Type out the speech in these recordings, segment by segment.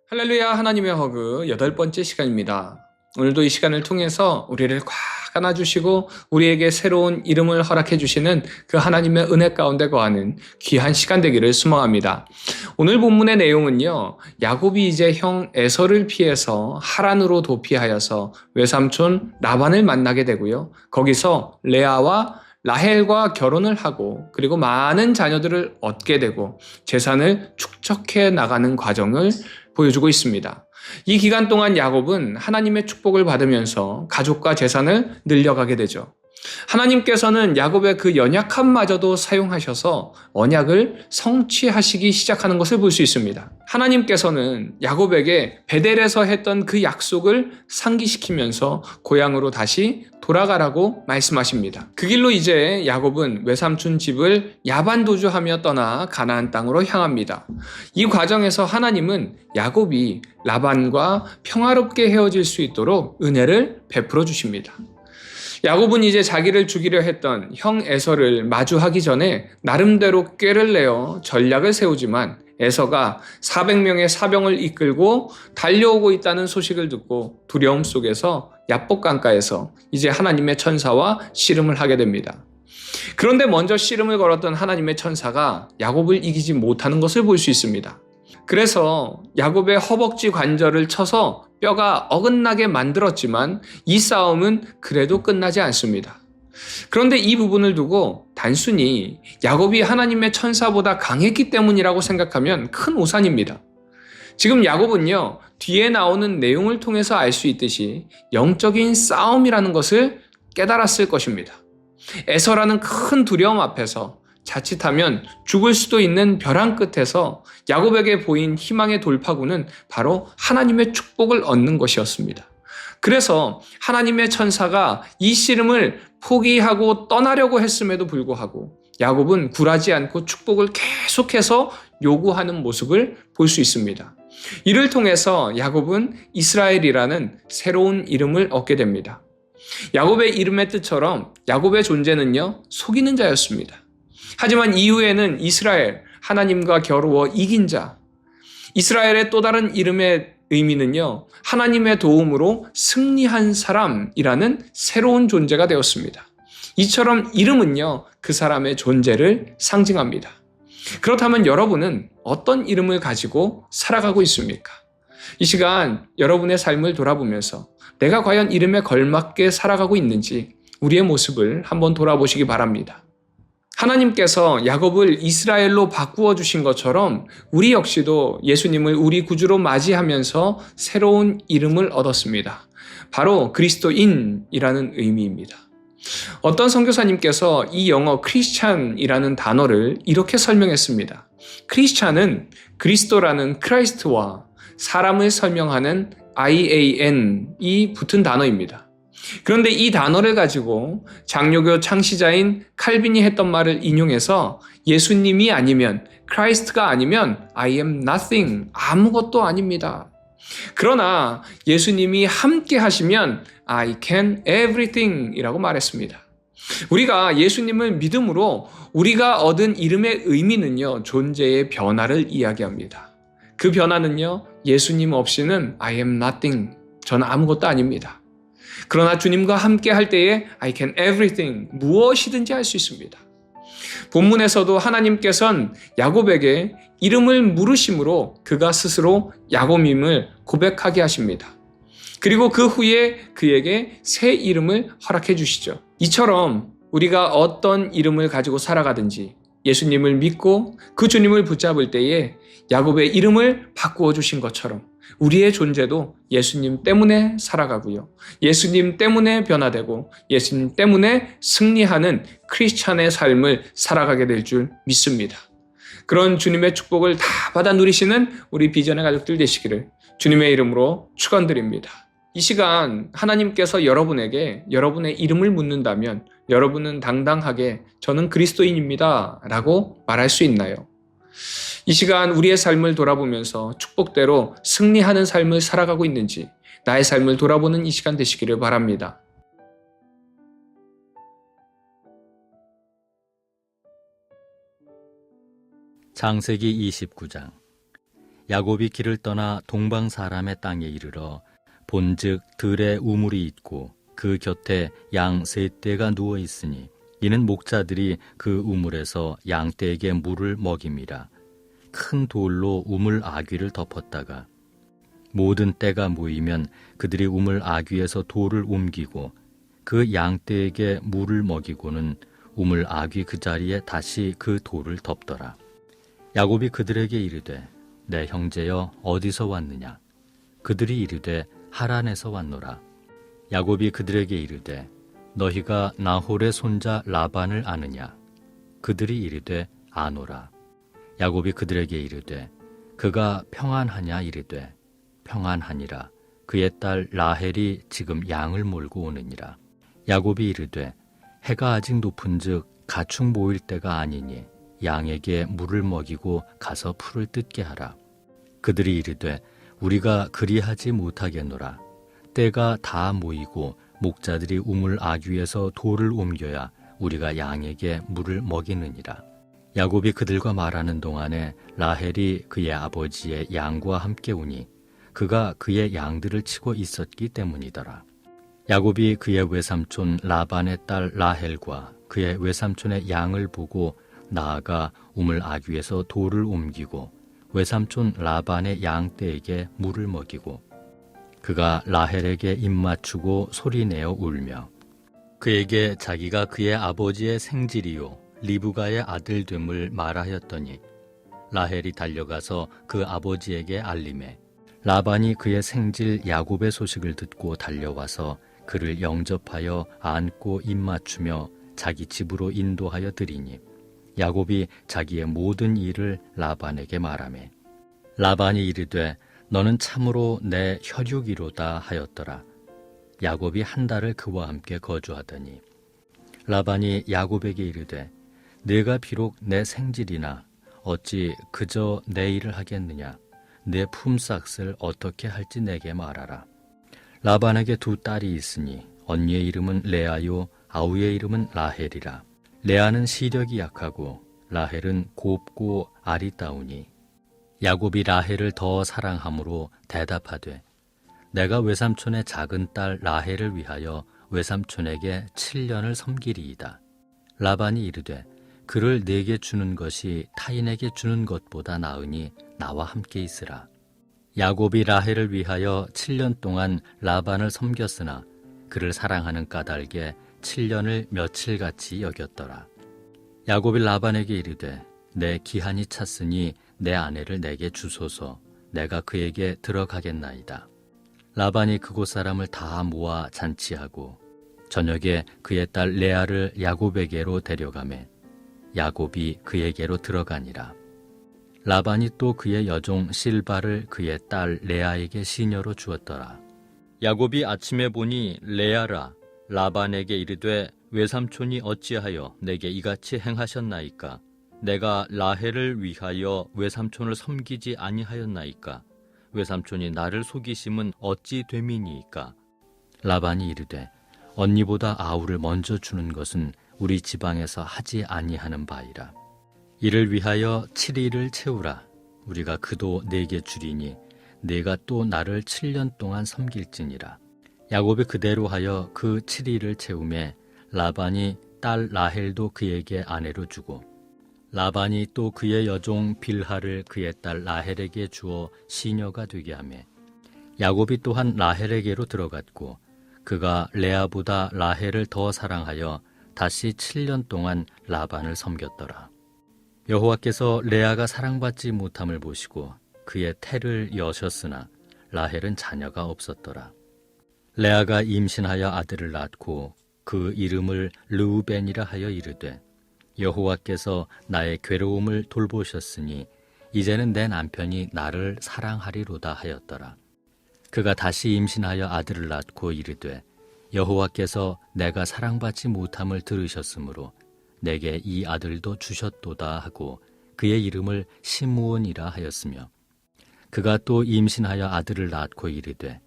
할렐루야, 하나님의 허그 8번째 시간입니다. 오늘도 이 시간을 통해서 우리를 꽉 안아주시고 우리에게 새로운 이름을 허락해 주시는 그 하나님의 은혜 가운데 거하는 귀한 시간 되기를 소망합니다. 오늘 본문의 내용은요, 야곱이 이제 형 에서를 피해서 하란으로 도피하여서 외삼촌 라반을 만나게 되고요. 거기서 레아와 라헬과 결혼을 하고 그리고 많은 자녀들을 얻게 되고 재산을 축적해 나가는 과정을 보여주고 있습니다. 이 기간 동안 야곱은 하나님의 축복을 받으면서 가족과 재산을 늘려가게 되죠. 하나님께서는 야곱의 그 연약함마저도 사용하셔서 언약을 성취하시기 시작하는 것을 볼 수 있습니다. 하나님께서는 야곱에게 베델에서 했던 그 약속을 상기시키면서 고향으로 다시 돌아가라고 말씀하십니다. 그 길로 이제 야곱은 외삼촌 집을 야반도주하며 떠나 가나안 땅으로 향합니다. 이 과정에서 하나님은 야곱이 라반과 평화롭게 헤어질 수 있도록 은혜를 베풀어 주십니다. 야곱은 이제 자기를 죽이려 했던 형 에서를 마주하기 전에 나름대로 꾀를 내어 전략을 세우지만 에서가 400명의 사병을 이끌고 달려오고 있다는 소식을 듣고 두려움 속에서 야복강가에서 이제 하나님의 천사와 씨름을 하게 됩니다. 그런데 먼저 씨름을 걸었던 하나님의 천사가 야곱을 이기지 못하는 것을 볼 수 있습니다. 그래서 야곱의 허벅지 관절을 쳐서 뼈가 어긋나게 만들었지만 이 싸움은 그래도 끝나지 않습니다. 그런데 이 부분을 두고 단순히 야곱이 하나님의 천사보다 강했기 때문이라고 생각하면 큰 오산입니다. 지금 야곱은요, 뒤에 나오는 내용을 통해서 알 수 있듯이 영적인 싸움이라는 것을 깨달았을 것입니다. 에서라는 큰 두려움 앞에서 자칫하면 죽을 수도 있는 벼랑 끝에서 야곱에게 보인 희망의 돌파구는 바로 하나님의 축복을 얻는 것이었습니다. 그래서 하나님의 천사가 이 씨름을 포기하고 떠나려고 했음에도 불구하고 야곱은 굴하지 않고 축복을 계속해서 요구하는 모습을 볼 수 있습니다. 이를 통해서 야곱은 이스라엘이라는 새로운 이름을 얻게 됩니다. 야곱의 이름의 뜻처럼 야곱의 존재는요, 속이는 자였습니다. 하지만 이후에는 이스라엘, 하나님과 겨루어 이긴 자. 이스라엘의 또 다른 이름의 의미는요, 하나님의 도움으로 승리한 사람이라는 새로운 존재가 되었습니다. 이처럼 이름은요, 그 사람의 존재를 상징합니다. 그렇다면 여러분은 어떤 이름을 가지고 살아가고 있습니까? 이 시간 여러분의 삶을 돌아보면서 내가 과연 이름에 걸맞게 살아가고 있는지 우리의 모습을 한번 돌아보시기 바랍니다. 하나님께서 야곱을 이스라엘로 바꾸어 주신 것처럼 우리 역시도 예수님을 우리 구주로 맞이하면서 새로운 이름을 얻었습니다. 바로 그리스도인이라는 의미입니다. 어떤 선교사님께서 이 영어 크리스찬이라는 단어를 이렇게 설명했습니다. 크리스찬은 그리스도라는 크라이스트와 사람을 설명하는 IAN이 붙은 단어입니다. 그런데 이 단어를 가지고 장로교 창시자인 칼빈이 했던 말을 인용해서 예수님이 아니면, 크라이스트가 아니면 I am nothing, 아무것도 아닙니다. 그러나 예수님이 함께 하시면 I can everything 이라고 말했습니다. 우리가 예수님을 믿음으로 우리가 얻은 이름의 의미는요, 존재의 변화를 이야기합니다. 그 변화는요, 예수님 없이는 I am nothing, 저는 아무것도 아닙니다. 그러나 주님과 함께 할 때에 I can everything, 무엇이든지 할 수 있습니다. 본문에서도 하나님께서는 야곱에게 이름을 물으심으로 그가 스스로 야곱임을 고백하게 하십니다. 그리고 그 후에 그에게 새 이름을 허락해 주시죠. 이처럼 우리가 어떤 이름을 가지고 살아가든지 예수님을 믿고 그 주님을 붙잡을 때에 야곱의 이름을 바꾸어 주신 것처럼 우리의 존재도 예수님 때문에 살아가고요. 예수님 때문에 변화되고 예수님 때문에 승리하는 크리스찬의 삶을 살아가게 될 줄 믿습니다. 그런 주님의 축복을 다 받아 누리시는 우리 비전의 가족들 되시기를 주님의 이름으로 축원드립니다. 이 시간 하나님께서 여러분에게 여러분의 이름을 묻는다면 여러분은 당당하게 저는 그리스도인입니다 라고 말할 수 있나요? 이 시간 우리의 삶을 돌아보면서 축복대로 승리하는 삶을 살아가고 있는지 나의 삶을 돌아보는 이 시간 되시기를 바랍니다. 창세기 29장. 야곱이 길을 떠나 동방 사람의 땅에 이르러 본즉 들에 우물이 있고 그 곁에 양 셋 떼가 누워 있으니 이는 목자들이 그 우물에서 양 떼에게 물을 먹임이라. 큰 돌로 우물 아귀를 덮었다가 모든 떼가 모이면 그들이 우물 아귀에서 돌을 옮기고 그 양 떼에게 물을 먹이고는 우물 아귀 그 자리에 다시 그 돌을 덮더라. 야곱이 그들에게 이르되 내 형제여 어디서 왔느냐? 그들이 이르되 하란에서 왔노라. 야곱이 그들에게 이르되 너희가 나홀의 손자 라반을 아느냐? 그들이 이르되 아노라. 야곱이 그들에게 이르되 그가 평안하냐? 이르되 평안하니라. 그의 딸 라헬이 지금 양을 몰고 오느니라. 야곱이 이르되 해가 아직 높은즉 가축 모일 때가 아니니 양에게 물을 먹이고 가서 풀을 뜯게 하라. 그들이 이르되 우리가 그리하지 못하겠노라. 때가 다 모이고 목자들이 우물 아귀에서 돌을 옮겨야 우리가 양에게 물을 먹이느니라. 야곱이 그들과 말하는 동안에 라헬이 그의 아버지의 양과 함께 오니 그가 그의 양들을 치고 있었기 때문이더라. 야곱이 그의 외삼촌 라반의 딸 라헬과 그의 외삼촌의 양을 보고 나아가 우물 아귀에서 돌을 옮기고 외삼촌 라반의 양떼에게 물을 먹이고 그가 라헬에게 입맞추고 소리내어 울며 그에게 자기가 그의 아버지의 생질이요 리브가의 아들 됨을 말하였더니 라헬이 달려가서 그 아버지에게 알림해 라반이 그의 생질 야곱의 소식을 듣고 달려와서 그를 영접하여 안고 입맞추며 자기 집으로 인도하여 드리니 야곱이 자기의 모든 일을 라반에게 말하매 라반이 이르되 너는 참으로 내 혈육이로다 하였더라. 야곱이 한 달을 그와 함께 거주하더니 라반이 야곱에게 이르되 네가 비록 내 생질이나 어찌 그저 내 일을 하겠느냐? 내 품삯을 어떻게 할지 내게 말하라. 라반에게 두 딸이 있으니 언니의 이름은 레아요 아우의 이름은 라헬이라. 레아는 시력이 약하고 라헬은 곱고 아리따우니 야곱이 라헬을 더 사랑함으로 대답하되 내가 외삼촌의 작은 딸 라헬을 위하여 외삼촌에게 7년을 섬기리이다. 라반이 이르되 그를 내게 주는 것이 타인에게 주는 것보다 나으니 나와 함께 있으라. 야곱이 라헬을 위하여 7년 동안 라반을 섬겼으나 그를 사랑하는 까닭에 7년을 며칠같이 여겼더라. 야곱이 라반에게 이르되 내 기한이 찼으니 내 아내를 내게 주소서. 내가 그에게 들어가겠나이다. 라반이 그곳 사람을 다 모아 잔치하고 저녁에 그의 딸 레아를 야곱에게로 데려가매 야곱이 그에게로 들어가니라. 라반이 또 그의 여종 실바를 그의 딸 레아에게 시녀로 주었더라. 야곱이 아침에 보니 레아라 라반에게 이르되 외삼촌이 어찌하여 내게 이같이 행하셨나이까? 내가 라헬을 위하여 외삼촌을 섬기지 아니하였나이까? 외삼촌이 나를 속이심은 어찌 됨이니이까? 라반이 이르되 언니보다 아우를 먼저 주는 것은 우리 지방에서 하지 아니하는 바이라. 이를 위하여 7일을 채우라. 우리가 그도 내게 주리니 내가 또 나를 7년 동안 섬길지니라. 야곱이 그대로 하여 그 7일을 채우매 라반이 딸 라헬도 그에게 아내로 주고 라반이 또 그의 여종 빌하를 그의 딸 라헬에게 주어 시녀가 되게 하매 야곱이 또한 라헬에게로 들어갔고 그가 레아보다 라헬을 더 사랑하여 다시 7년 동안 라반을 섬겼더라. 여호와께서 레아가 사랑받지 못함을 보시고 그의 태를 여셨으나 라헬은 자녀가 없었더라. 레아가 임신하여 아들을 낳고 그 이름을 르우벤이라 하여 이르되 여호와께서 나의 괴로움을 돌보셨으니 이제는 내 남편이 나를 사랑하리로다 하였더라. 그가 다시 임신하여 아들을 낳고 이르되 여호와께서 내가 사랑받지 못함을 들으셨으므로 내게 이 아들도 주셨도다 하고 그의 이름을 시므온이라 하였으며 그가 또 임신하여 아들을 낳고 이르되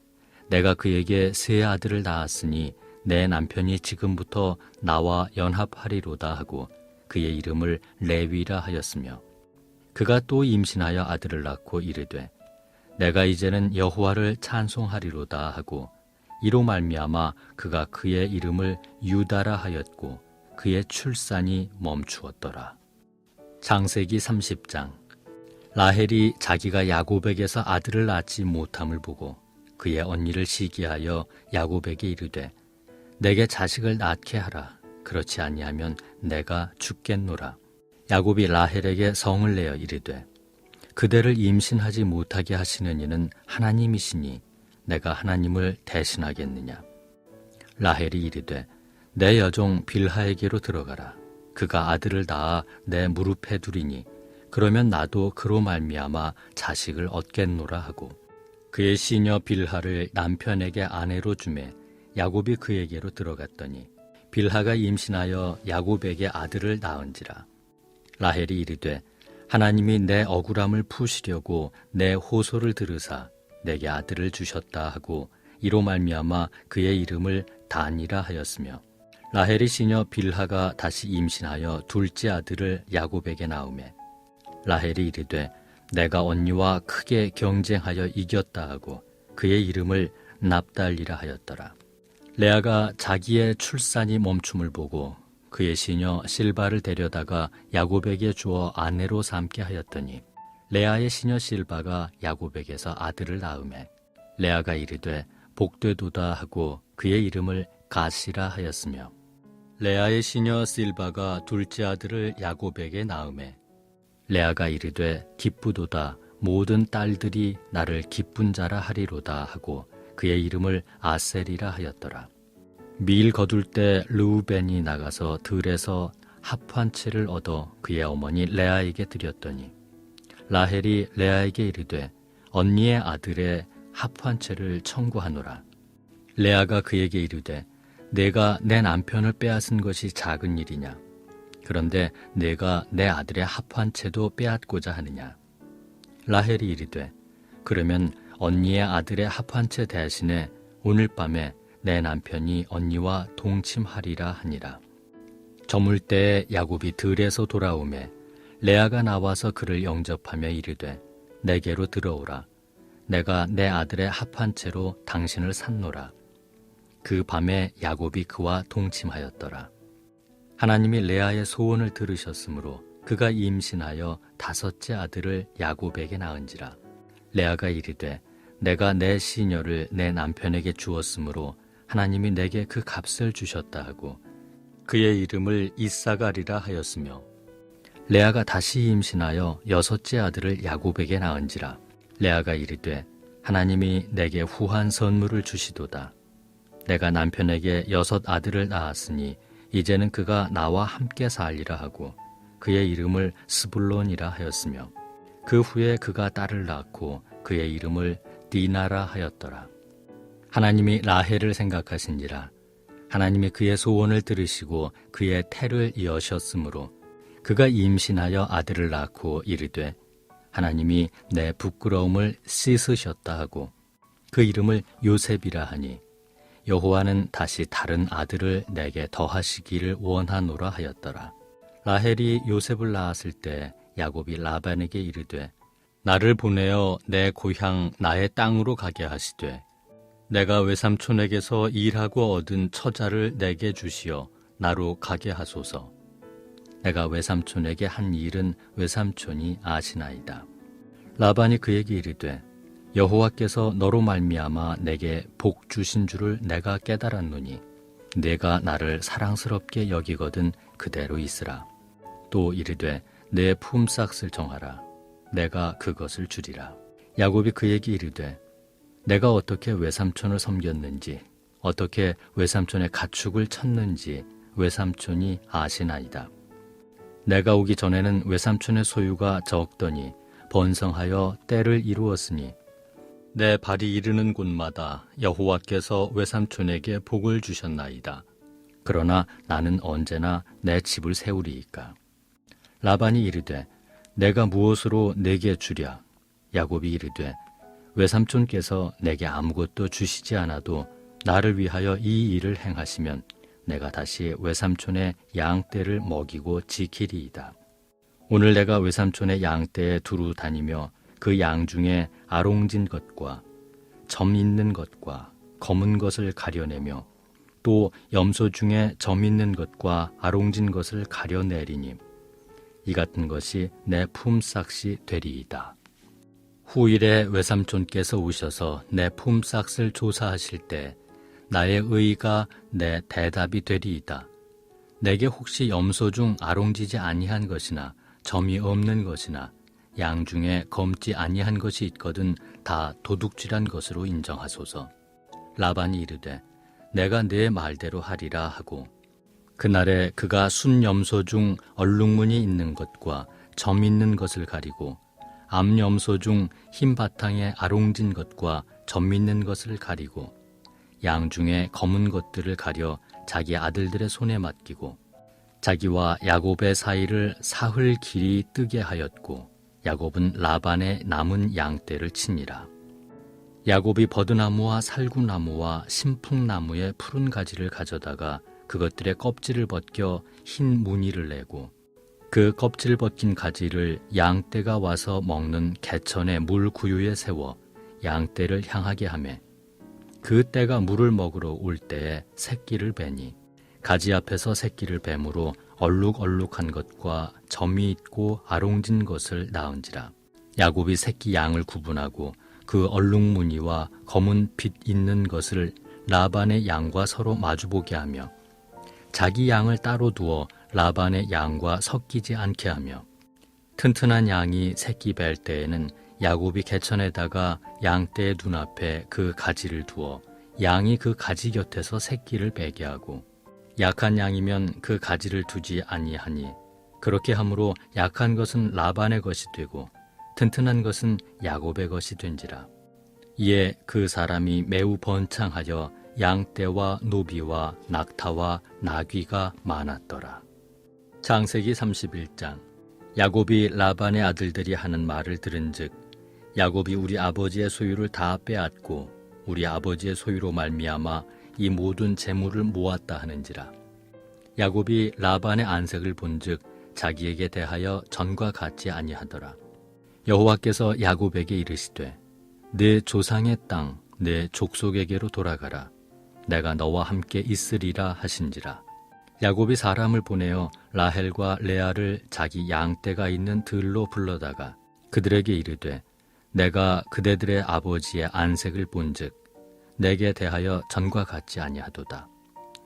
내가 그에게 세 아들을 낳았으니 내 남편이 지금부터 나와 연합하리로다 하고 그의 이름을 레위라 하였으며 그가 또 임신하여 아들을 낳고 이르되 내가 이제는 여호와를 찬송하리로다 하고 이로 말미암아 그가 그의 이름을 유다라 하였고 그의 출산이 멈추었더라. 창세기 30장. 라헬이 자기가 야곱에게서 아들을 낳지 못함을 보고 그의 언니를 시기하여 야곱에게 이르되 내게 자식을 낳게 하라. 그렇지 아니하면 내가 죽겠노라. 야곱이 라헬에게 성을 내어 이르되 그대를 임신하지 못하게 하시는 이는 하나님이시니 내가 하나님을 대신하겠느냐. 라헬이 이르되 내 여종 빌하에게로 들어가라. 그가 아들을 낳아 내 무릎에 두리니 그러면 나도 그로 말미암아 자식을 얻겠노라 하고 그의 시녀 빌하를 남편에게 아내로 주매 야곱이 그에게로 들어갔더니 빌하가 임신하여 야곱에게 아들을 낳은지라. 라헬이 이르되 하나님이 내 억울함을 푸시려고 내 호소를 들으사 내게 아들을 주셨다 하고 이로 말미암아 그의 이름을 단이라 하였으며 라헬의 시녀 빌하가 다시 임신하여 둘째 아들을 야곱에게 낳으매 라헬이 이르되 내가 언니와 크게 경쟁하여 이겼다 하고 그의 이름을 납달리라 하였더라. 레아가 자기의 출산이 멈춤을 보고 그의 시녀 실바를 데려다가 야곱에게 주어 아내로 삼게 하였더니 레아의 시녀 실바가 야곱에게서 아들을 낳으매 레아가 이르되 복되도다 하고 그의 이름을 가시라 하였으며 레아의 시녀 실바가 둘째 아들을 야곱에게 낳으매 레아가 이르되 기쁘도다 모든 딸들이 나를 기쁜 자라 하리로다 하고 그의 이름을 아셀이라 하였더라. 밀 거둘 때 르우벤이 나가서 들에서 합 한 채를 얻어 그의 어머니 레아에게 드렸더니 라헬이 레아에게 이르되 언니의 아들의 합 한 채를 청구하노라. 레아가 그에게 이르되 내가 내 남편을 빼앗은 것이 작은 일이냐. 그런데 내가 내 아들의 합 한 채도 빼앗고자 하느냐. 라헬이 이르되 그러면 언니의 아들의 합 한 채 대신에 오늘 밤에 내 남편이 언니와 동침하리라 하니라. 저물 때에 야곱이 들에서 돌아오매 레아가 나와서 그를 영접하며 이르되 내게로 들어오라. 내가 내 아들의 합 한 채로 당신을 샀노라. 그 밤에 야곱이 그와 동침하였더라. 하나님이 레아의 소원을 들으셨으므로 그가 임신하여 다섯째 아들을 야곱에게 낳은지라. 레아가 이르되 내가 내 시녀를 내 남편에게 주었으므로 하나님이 내게 그 값을 주셨다 하고 그의 이름을 이사가리라 하였으며 레아가 다시 임신하여 여섯째 아들을 야곱에게 낳은지라. 레아가 이르되 하나님이 내게 후한 선물을 주시도다. 내가 남편에게 여섯 아들을 낳았으니 이제는 그가 나와 함께 살리라 하고 그의 이름을 스불론이라 하였으며 그 후에 그가 딸을 낳고 그의 이름을 디나라 하였더라. 하나님이 라헬을 생각하신지라. 하나님이 그의 소원을 들으시고 그의 태를 여셨으므로 그가 임신하여 아들을 낳고 이르되 하나님이 내 부끄러움을 씻으셨다 하고 그 이름을 요셉이라 하니 여호와는 다시 다른 아들을 내게 더하시기를 원하노라 하였더라. 라헬이 요셉을 낳았을 때 야곱이 라반에게 이르되 나를 보내어 내 고향 나의 땅으로 가게 하시되 내가 외삼촌에게서 일하고 얻은 처자를 내게 주시어 나로 가게 하소서. 내가 외삼촌에게 한 일은 외삼촌이 아시나이다. 라반이 그에게 이르되 여호와께서 너로 말미암아 내게 복 주신 줄을 내가 깨달았노니 내가 나를 사랑스럽게 여기거든 그대로 있으라. 또 이르되 내 품삯을 정하라. 내가 그것을 주리라. 야곱이 그에게 이르되 내가 어떻게 외삼촌을 섬겼는지 어떻게 외삼촌의 가축을 쳤는지 외삼촌이 아시나이다. 내가 오기 전에는 외삼촌의 소유가 적더니 번성하여 때를 이루었으니 내 발이 이르는 곳마다 여호와께서 외삼촌에게 복을 주셨나이다. 그러나 나는 언제나 내 집을 세우리이까. 라반이 이르되 내가 무엇으로 내게 주랴. 야곱이 이르되 외삼촌께서 내게 아무것도 주시지 않아도 나를 위하여 이 일을 행하시면 내가 다시 외삼촌의 양떼를 먹이고 지키리이다. 오늘 내가 외삼촌의 양떼에 두루 다니며 그 양 중에 아롱진 것과 점 있는 것과 검은 것을 가려내며 또 염소 중에 점 있는 것과 아롱진 것을 가려내리니 이 같은 것이 내 품삯이 되리이다. 후일에 외삼촌께서 오셔서 내 품삯을 조사하실 때 나의 의가 내 대답이 되리이다. 내게 혹시 염소 중 아롱지지 아니한 것이나 점이 없는 것이나 양 중에 검지 아니한 것이 있거든 다 도둑질한 것으로 인정하소서. 라반이 이르되 내가 네 말대로 하리라 하고 그날에 그가 순 염소 중 얼룩무늬 있는 것과 점 있는 것을 가리고 암 염소 중 흰 바탕에 아롱진 것과 점 있는 것을 가리고 양 중에 검은 것들을 가려 자기 아들들의 손에 맡기고 자기와 야곱의 사이를 사흘 길이 뜨게 하였고 야곱은 라반의 남은 양떼를 치니라. 야곱이 버드나무와 살구나무와 신풍나무의 푸른 가지를 가져다가 그것들의 껍질을 벗겨 흰 무늬를 내고 그 껍질 벗긴 가지를 양떼가 와서 먹는 개천의 물 구유에 세워 양떼를 향하게 하매 그 떼가 물을 먹으러 올 때에 새끼를 베니 가지 앞에서 새끼를 뱀으로 얼룩얼룩한 것과 점이 있고 아롱진 것을 낳은지라. 야곱이 새끼 양을 구분하고 그 얼룩무늬와 검은 빛 있는 것을 라반의 양과 서로 마주보게 하며 자기 양을 따로 두어 라반의 양과 섞이지 않게 하며 튼튼한 양이 새끼 뵐 때에는 야곱이 개천에다가 양떼의 눈앞에 그 가지를 두어 양이 그 가지 곁에서 새끼를 베게 하고 약한 양이면 그 가지를 두지 아니하니 그렇게 함으로 약한 것은 라반의 것이 되고 튼튼한 것은 야곱의 것이 된지라. 이에 그 사람이 매우 번창하여 양떼와 노비와 낙타와 나귀가 많았더라. 창세기 31장. 야곱이 라반의 아들들이 하는 말을 들은즉 야곱이 우리 아버지의 소유를 다 빼앗고 우리 아버지의 소유로 말미암아 이 모든 재물을 모았다 하는지라. 야곱이 라반의 안색을 본즉 자기에게 대하여 전과 같지 아니하더라. 여호와께서 야곱에게 이르시되 내 조상의 땅 내 족속에게로 돌아가라. 내가 너와 함께 있으리라 하신지라. 야곱이 사람을 보내어 라헬과 레아를 자기 양떼가 있는 들로 불러다가 그들에게 이르되 내가 그대들의 아버지의 안색을 본즉 내게 대하여 전과 같지 아니하도다.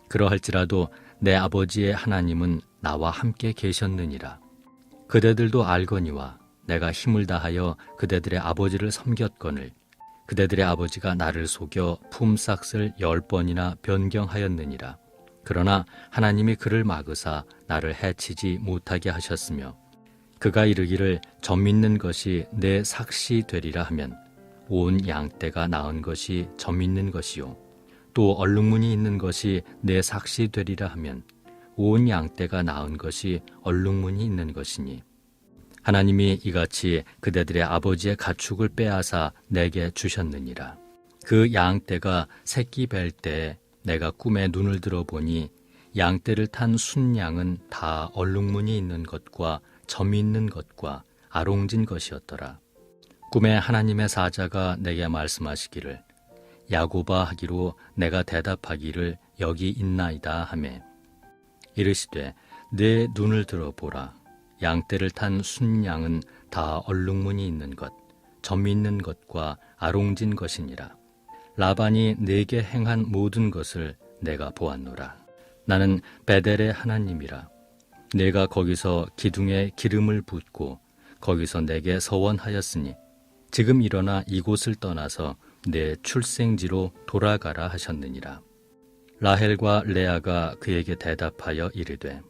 그러할지라도 내 아버지의 하나님은 나와 함께 계셨느니라. 그대들도 알거니와 내가 힘을 다하여 그대들의 아버지를 섬겼거늘 그대들의 아버지가 나를 속여 품삯을 10번이나 변경하였느니라. 그러나 하나님이 그를 막으사 나를 해치지 못하게 하셨으며 그가 이르기를 점 있는 것이 내 삭시 되리라 하면 온 양떼가 낳은 것이 점 있는 것이요 또 얼룩무늬 있는 것이 내 삭시 되리라 하면 온 양떼가 낳은 것이 얼룩무늬 있는 것이니 하나님이 이같이 그대들의 아버지의 가축을 빼앗아 내게 주셨느니라. 그 양떼가 새끼 뵐 때 내가 꿈에 눈을 들어보니 양떼를 탄 순양은 다 얼룩무늬 있는 것과 점이 있는 것과 아롱진 것이었더라. 꿈에 하나님의 사자가 내게 말씀하시기를 야곱아 하기로 내가 대답하기를 여기 있나이다 하매 이르시되 내 눈을 들어보라. 양떼를 탄 순양은 다 얼룩무늬 있는 것, 점이 있는 것과 아롱진 것이니라. 라반이 내게 행한 모든 것을 내가 보았노라. 나는 베델의 하나님이라. 내가 거기서 기둥에 기름을 붓고 거기서 내게 서원하였으니 지금 일어나 이곳을 떠나서 내 출생지로 돌아가라 하셨느니라. 라헬과 레아가 그에게 대답하여 이르되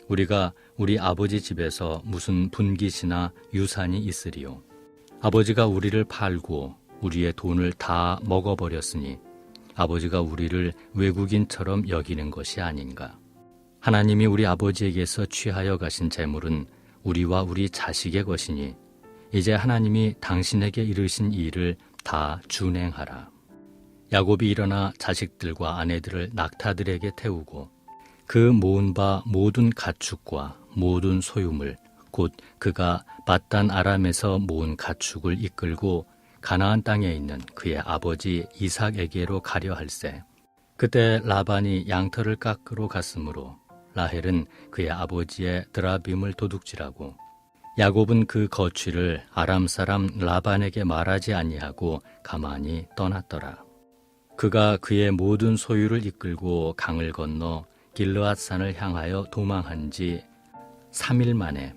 우리가 우리 아버지 집에서 무슨 분깃이나 유산이 있으리요. 아버지가 우리를 팔고 우리의 돈을 다 먹어버렸으니 아버지가 우리를 외국인처럼 여기는 것이 아닌가. 하나님이 우리 아버지에게서 취하여 가신 재물은 우리와 우리 자식의 것이니 이제 하나님이 당신에게 이르신 일을 다 준행하라. 야곱이 일어나 자식들과 아내들을 낙타들에게 태우고 그 모은 바 모든 가축과 모든 소유물 곧 그가 밧단 아람에서 모은 가축을 이끌고 가나안 땅에 있는 그의 아버지 이삭에게로 가려 할세. 그때 라반이 양털을 깎으러 갔으므로 라헬은 그의 아버지의 드라빔을 도둑질하고 야곱은 그 거취를 아람 사람 라반에게 말하지 아니하고 가만히 떠났더라. 그가 그의 모든 소유를 이끌고 강을 건너 길르앗산을 향하여 도망한 지 3일 만에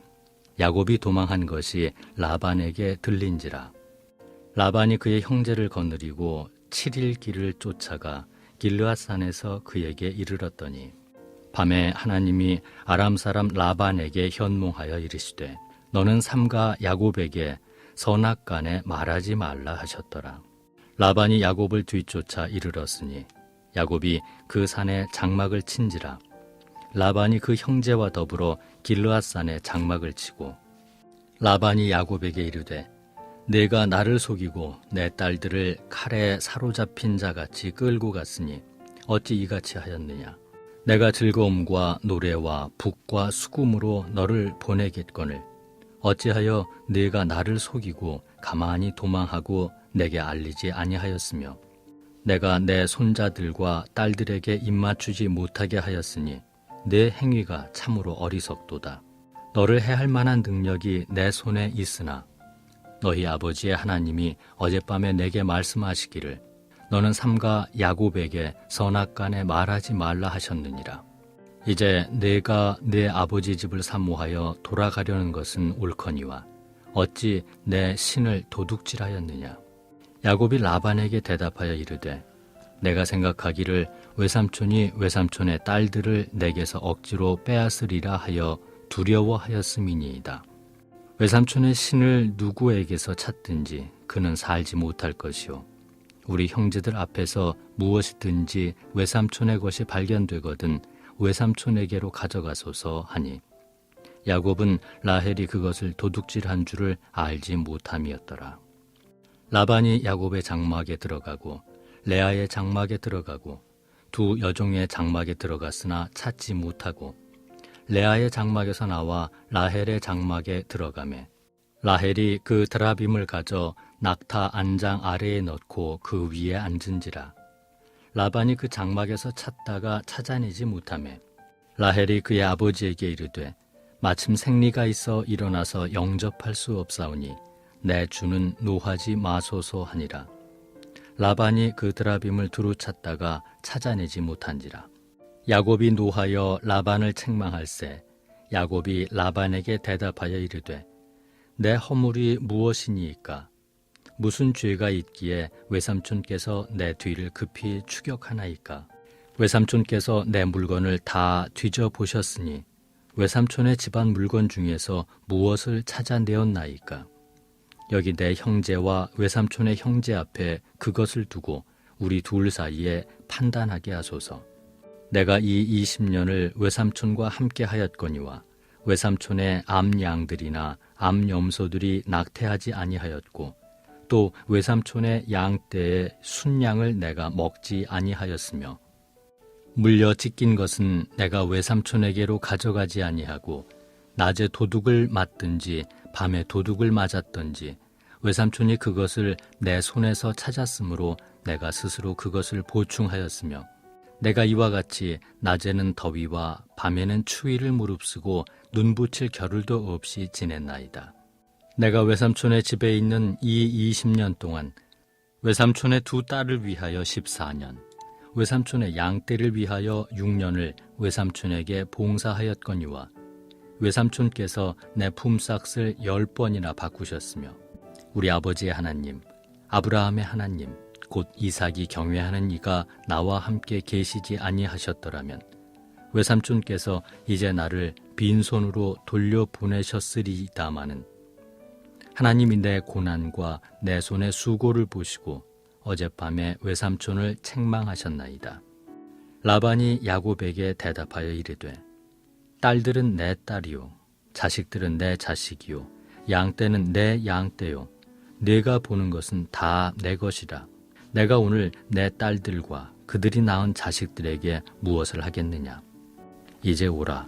야곱이 도망한 것이 라반에게 들린지라. 라반이 그의 형제를 거느리고 7일 길을 쫓아가 길르앗산에서 그에게 이르렀더니 밤에 하나님이 아람 사람 라반에게 현몽하여 이르시되 너는 삼가 야곱에게 선악간에 말하지 말라 하셨더라. 라반이 야곱을 뒤쫓아 이르렀으니 야곱이 그 산에 장막을 친지라. 라반이 그 형제와 더불어 길르앗산에 장막을 치고 라반이 야곱에게 이르되 내가 나를 속이고 내 딸들을 칼에 사로잡힌 자같이 끌고 갔으니 어찌 이같이 하였느냐. 내가 즐거움과 노래와 북과 수금으로 너를 보내겠거늘 어찌하여 네가 나를 속이고 가만히 도망하고 내게 알리지 아니하였으며 내가 내 손자들과 딸들에게 입맞추지 못하게 하였으니 내 행위가 참으로 어리석도다. 너를 해할 만한 능력이 내 손에 있으나 너희 아버지의 하나님이 어젯밤에 내게 말씀하시기를 너는 삼가 야곱에게 선악간에 말하지 말라 하셨느니라. 이제 내가 내 아버지 집을 사모하여 돌아가려는 것은 옳거니와 어찌 내 신을 도둑질하였느냐. 야곱이 라반에게 대답하여 이르되 내가 생각하기를 외삼촌이 외삼촌의 딸들을 내게서 억지로 빼앗으리라 하여 두려워하였음이니이다. 외삼촌의 신을 누구에게서 찾든지 그는 살지 못할 것이요 우리 형제들 앞에서 무엇이든지 외삼촌의 것이 발견되거든 외삼촌에게로 가져가소서 하니 야곱은 라헬이 그것을 도둑질한 줄을 알지 못함이었더라. 라반이 야곱의 장막에 들어가고 레아의 장막에 들어가고 두 여종의 장막에 들어갔으나 찾지 못하고 레아의 장막에서 나와 라헬의 장막에 들어가매 라헬이 그 드라빔을 가져 낙타 안장 아래에 넣고 그 위에 앉은지라. 라반이 그 장막에서 찾다가 찾아내지 못하매 라헬이 그의 아버지에게 이르되 마침 생리가 있어 일어나서 영접할 수 없사오니 내 주는 노하지 마소서 하니라. 라반이 그 드라빔을 두루 찾다가 찾아내지 못한지라. 야곱이 노하여 라반을 책망할세 야곱이 라반에게 대답하여 이르되 내 허물이 무엇이니이까 무슨 죄가 있기에 외삼촌께서 내 뒤를 급히 추격하나이까. 외삼촌께서 내 물건을 다 뒤져보셨으니 외삼촌의 집안 물건 중에서 무엇을 찾아내었나이까. 여기 내 형제와 외삼촌의 형제 앞에 그것을 두고 우리 둘 사이에 판단하게 하소서. 내가 이 20년을 외삼촌과 함께 하였거니와 외삼촌의 암양들이나 암염소들이 낙태하지 아니하였고 또 외삼촌의 양떼의 순양을 내가 먹지 아니하였으며 물려 찢긴 것은 내가 외삼촌에게로 가져가지 아니하고 낮에 도둑을 맞든지 밤에 도둑을 맞았든지 외삼촌이 그것을 내 손에서 찾았으므로 내가 스스로 그것을 보충하였으며 내가 이와 같이 낮에는 더위와 밤에는 추위를 무릅쓰고 눈 붙일 겨를도 없이 지냈나이다. 내가 외삼촌의 집에 있는 이 20년 동안 외삼촌의 두 딸을 위하여 14년, 외삼촌의 양떼를 위하여 6년을 외삼촌에게 봉사하였거니와 외삼촌께서 내 품삯을 10번이나 바꾸셨으며 우리 아버지의 하나님, 아브라함의 하나님, 곧 이삭이 경외하는 이가 나와 함께 계시지 아니하셨더라면 외삼촌께서 이제 나를 빈손으로 돌려보내셨으리다마는 하나님이 내 고난과 내 손의 수고를 보시고 어젯밤에 외삼촌을 책망하셨나이다. 라반이 야곱에게 대답하여 이르되 딸들은 내 딸이요 자식들은 내 자식이요 양떼는 내 양떼요 네가 보는 것은 다 내 것이라. 내가 오늘 내 딸들과 그들이 낳은 자식들에게 무엇을 하겠느냐. 이제 오라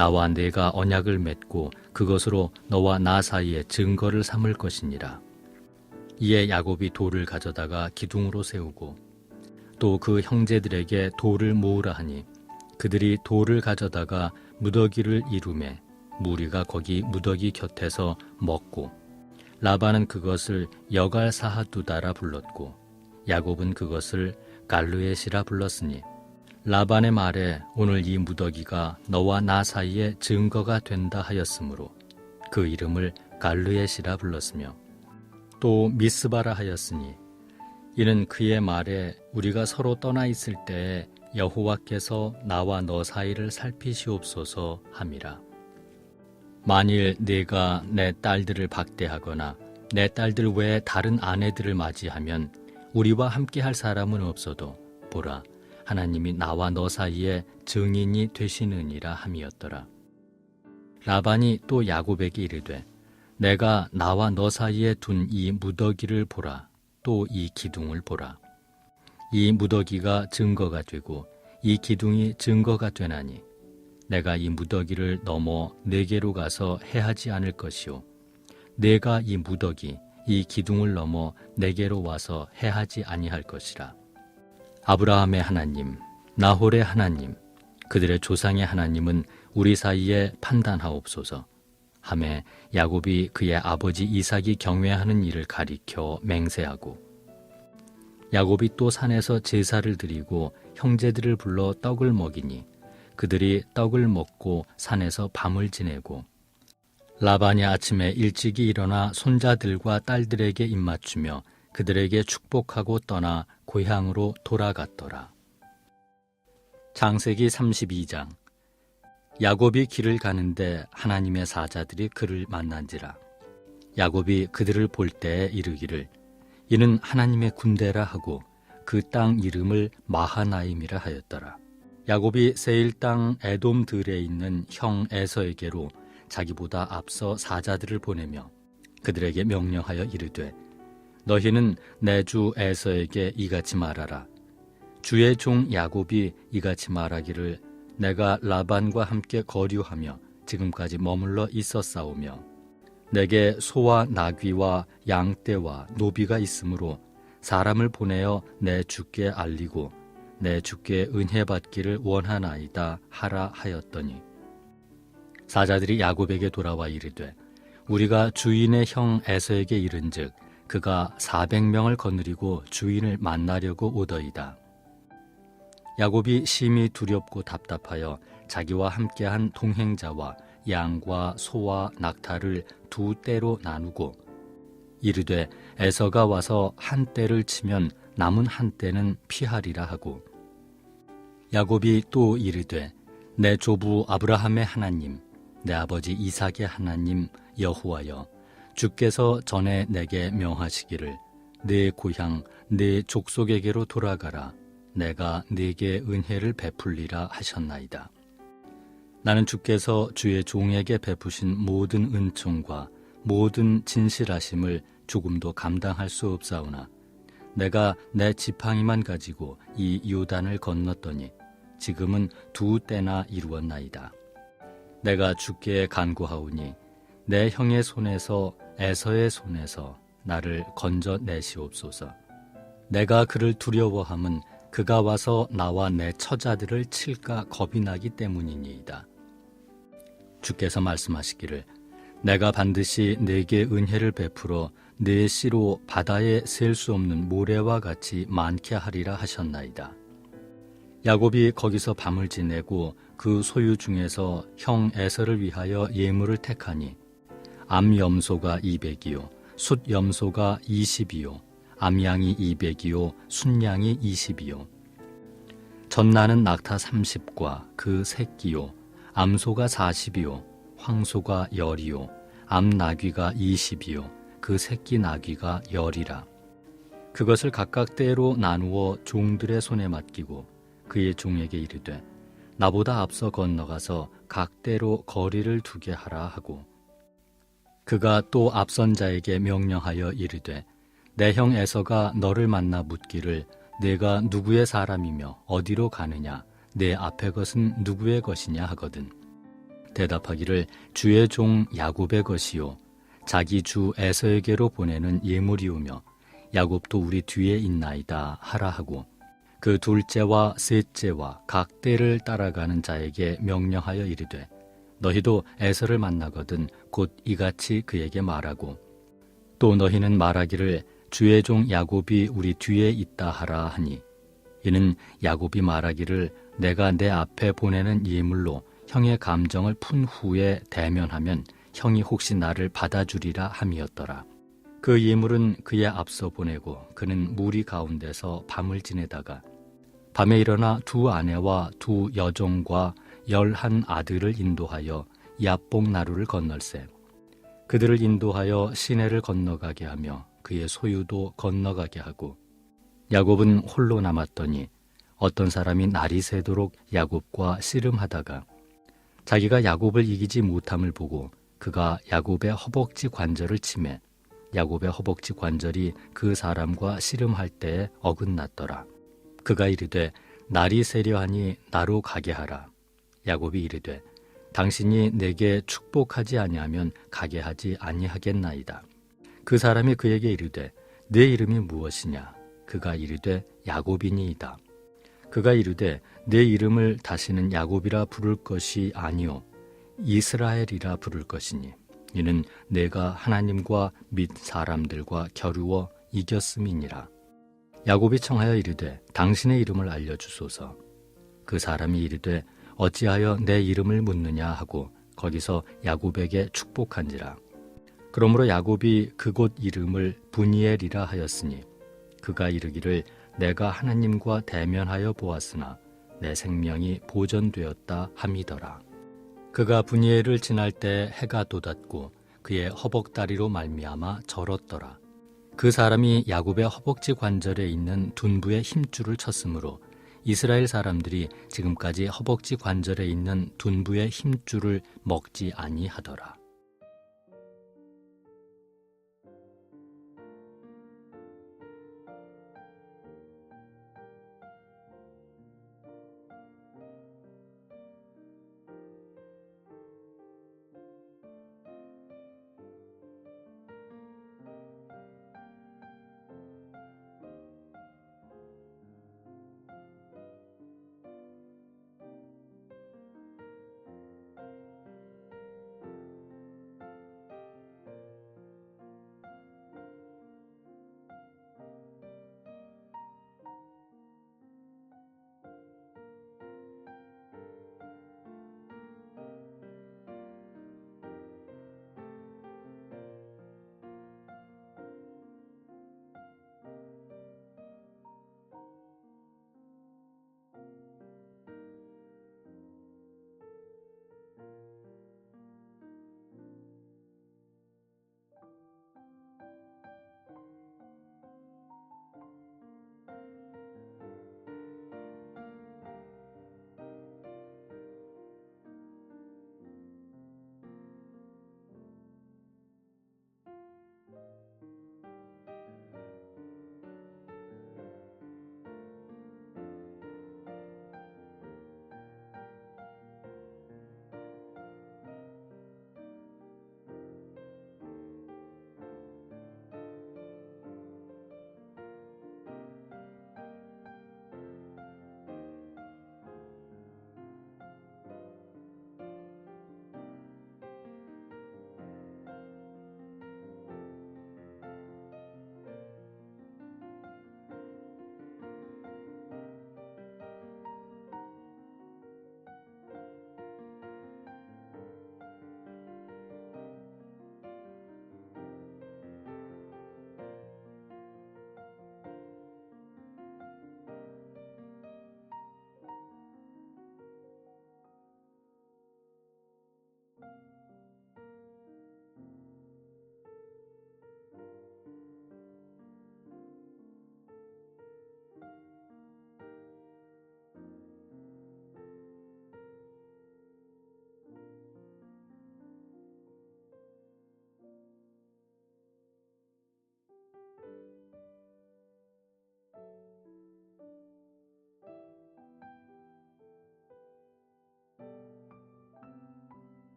나와 네가 언약을 맺고 그것으로 너와 나 사이에 증거를 삼을 것이니라. 이에 야곱이 돌을 가져다가 기둥으로 세우고 또 그 형제들에게 돌을 모으라 하니 그들이 돌을 가져다가 무더기를 이루매 무리가 거기 무더기 곁에서 먹고 라반은 그것을 여갈사하두다라 불렀고 야곱은 그것을 갈르엣이라 불렀으니 라반의 말에 오늘 이 무더기가 너와 나 사이에 증거가 된다 하였으므로 그 이름을 갈르엣이라 불렀으며 또 미스바라 하였으니 이는 그의 말에 우리가 서로 떠나 있을 때에 여호와께서 나와 너 사이를 살피시옵소서 함이라. 만일 네가 내 딸들을 박대하거나 내 딸들 외에 다른 아내들을 맞이하면 우리와 함께할 사람은 없어도 보라 하나님이 나와 너 사이에 증인이 되시느니라 함이었더라. 라반이 또 야곱에게 이르되 내가 나와 너 사이에 둔 이 무더기를 보라. 또 이 기둥을 보라. 이 무더기가 증거가 되고 이 기둥이 증거가 되나니 내가 이 무더기를 넘어 네게로 가서 해하지 않을 것이요 내가 이 무더기 이 기둥을 넘어 네게로 와서 해하지 아니할 것이라. 아브라함의 하나님, 나홀의 하나님, 그들의 조상의 하나님은 우리 사이에 판단하옵소서. 하매 야곱이 그의 아버지 이삭이 경외하는 일을 가리켜 맹세하고 야곱이 또 산에서 제사를 드리고 형제들을 불러 떡을 먹이니 그들이 떡을 먹고 산에서 밤을 지내고 라반이 아침에 일찍이 일어나 손자들과 딸들에게 입맞추며 그들에게 축복하고 떠나 고향으로 돌아갔더라. 창세기 32장. 야곱이 길을 가는데 하나님의 사자들이 그를 만난지라. 야곱이 그들을 볼 때에 이르기를 이는 하나님의 군대라 하고 그 땅 이름을 마하나임이라 하였더라. 야곱이 세일 땅 에돔 들에 있는 형 에서에게로 자기보다 앞서 사자들을 보내며 그들에게 명령하여 이르되 너희는 내 주 에서에게 이같이 말하라. 주의 종 야곱이 이같이 말하기를 내가 라반과 함께 거류하며 지금까지 머물러 있었사오며 내게 소와 나귀와 양떼와 노비가 있으므로 사람을 보내어 내 주께 알리고 내 주께 은혜 받기를 원하나이다 하라 하였더니 사자들이 야곱에게 돌아와 이르되 우리가 주인의 형 에서에게 이른즉 그가 400명을 거느리고 주인을 만나려고 오더이다. 야곱이 심히 두렵고 답답하여 자기와 함께한 동행자와 양과 소와 낙타를 두 떼로 나누고 이르되 에서가 와서 한 떼를 치면 남은 한 떼는 피하리라 하고 야곱이 또 이르되 내 조부 아브라함의 하나님 내 아버지 이삭의 하나님 여호와여 주께서 전에 내게 명하시기를 내 고향 내 족속에게로 돌아가라 내가 네게 은혜를 베풀리라 하셨나이다. 나는 주께서 주의 종에게 베푸신 모든 은총과 모든 진실하심을 조금도 감당할 수 없사오나 내가 내 지팡이만 가지고 이 요단을 건넜더니 지금은 두 때나 이루었나이다. 내가 주께 간구하오니 내 형의 손에서 에서의 손에서 나를 건져내시옵소서. 내가 그를 두려워함은 그가 와서 나와 내 처자들을 칠까 겁이 나기 때문이니이다. 주께서 말씀하시기를 내가 반드시 네게 은혜를 베풀어 네 씨로 바다에 셀 수 없는 모래와 같이 많게 하리라 하셨나이다. 야곱이 거기서 밤을 지내고 그 소유 중에서 형 에서를 위하여 예물을 택하니 암염소가 200이요 숫염소가 20이요 암양이 200이요 순양이 20이요 젖나는 낙타 30과 그 새끼요 암소가 40이요 황소가 10이요 암나귀가 20이요 그 새끼 나귀가 10이라. 그것을 각각 떼로 나누어 종들의 손에 맡기고 그의 종에게 이르되 나보다 앞서 건너가서 각 떼로 거리를 두게 하라 하고 그가 또 앞선 자에게 명령하여 이르되 내 형 에서가 너를 만나 묻기를 내가 누구의 사람이며 어디로 가느냐 내 앞의 것은 누구의 것이냐 하거든. 대답하기를 주의 종 야곱의 것이요 자기 주 에서에게로 보내는 예물이오며 야곱도 우리 뒤에 있나이다 하라 하고 그 둘째와 셋째와 각 때를 따라가는 자에게 명령하여 이르되 너희도 에서를 만나거든 곧 이같이 그에게 말하고 또 너희는 말하기를 주의 종 야곱이 우리 뒤에 있다 하라 하니 이는 야곱이 말하기를 내가 내 앞에 보내는 예물로 형의 감정을 푼 후에 대면하면 형이 혹시 나를 받아주리라 함이었더라. 그 예물은 그의 앞서 보내고 그는 무리 가운데서 밤을 지내다가 밤에 일어나 두 아내와 두 여종과 11 아들을 인도하여 야복 나루를 건널세 그들을 인도하여 시내를 건너가게 하며 그의 소유도 건너가게 하고 야곱은 홀로 남았더니 어떤 사람이 날이 새도록 야곱과 씨름하다가 자기가 야곱을 이기지 못함을 보고 그가 야곱의 허벅지 관절을 치매 야곱의 허벅지 관절이 그 사람과 씨름할 때에 어긋났더라. 그가 이르되 날이 새려하니 나로 가게 하라. 야곱이 이르되 당신이 내게 축복하지 아니하면 가게 하지 아니하겠나이다. 그 사람이 그에게 이르되 내 이름이 무엇이냐? 그가 이르되 야곱이니이다. 그가 이르되 내 이름을 다시는 야곱이라 부를 것이 아니요 이스라엘이라 부를 것이니 이는 내가 하나님과 및 사람들과 겨루어 이겼음이니라. 야곱이 청하여 이르되 당신의 이름을 알려주소서. 그 사람이 이르되 어찌하여 내 이름을 묻느냐 하고 거기서 야곱에게 축복한지라. 그러므로 야곱이 그곳 이름을 브니엘이라 하였으니 그가 이르기를 내가 하나님과 대면하여 보았으나 내 생명이 보존되었다 함이더라. 그가 브니엘을 지날 때 해가 돋았고 그의 허벅다리로 말미암아 절었더라. 그 사람이 야곱의 허벅지 관절에 있는 둔부의 힘줄을 쳤으므로 이스라엘 사람들이 지금까지 허벅지 관절에 있는 둔부의 힘줄을 먹지 아니하더라.